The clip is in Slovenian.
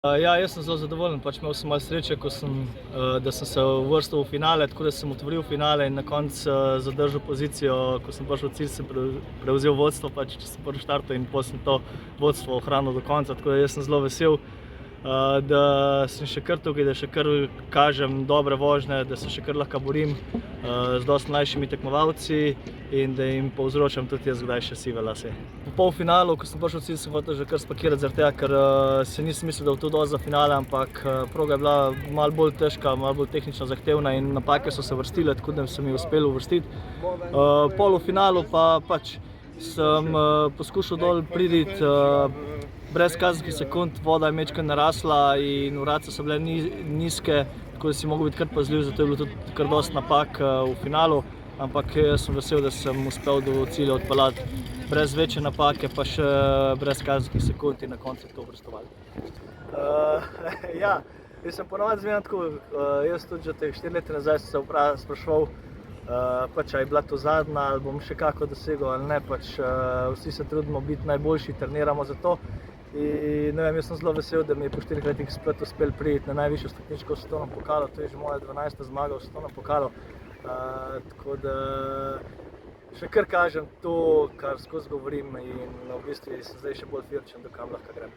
Ja, jaz sem zelo zadovoljen, pač imel sem malo sreče, da sem se uvrstil v finale, tako da sem otvoril finale in na koncu zadržal pozicijo. Ko sem prišel v cilj, sem prevzel vodstvo, pač če sem prvi štartal in potem sem to vodstvo ohranil do konca, tako da jaz sem zelo vesel, da sem še kar tukaj, da še kar kažem dobre vožnje, da se še kar lahko borim z dosti mlajšimi tekmovalci in da jim povzročam tudi jaz kdaj še sive lase. V polfinalu, ko sem prišel v cilj, sem hotel že kar spakirati zaradi tega, ker se nisem mislil, da bo to dosti za finale, ampak proga je bila malo bolj težka, malo bolj tehnično zahtevna in napake so se vrstile, tako da sem jih uspel uvrstiti. V polfinalu pa pač sem poskušal dol priti brez kazenskih sekund, voda je majčkeno narasla in vratca so bile nizke, tako da si mogel biti kar pazljiv, zato je bilo tudi kar dosti napak v finalu, ampak jaz sem vesel, da sem uspel do cilja odpeljati brez večje napake, pa še brez kazenskih sekund in na koncu to obrestovali. Ja, jaz sem ponovadi zmeraj tako, jaz tudi že teh 4 leta nazaj sem se spraševal, pač ali je bila to zadnja, ali bom še kako dosegel ali ne, pač vsi se trudimo biti najboljši, treniramo za to. In ne vem, jaz sem zelo vesel, da mi je po 4 letih spet uspel priti na najvišjo stopničko v svetovnem pokalu, to je že moja 12. zmaga v svetovnem pokalu. Tako da še kar kažem to, kar skozi govorim in v bistvu sem zdaj še bolj firčen, do kam lahko grem.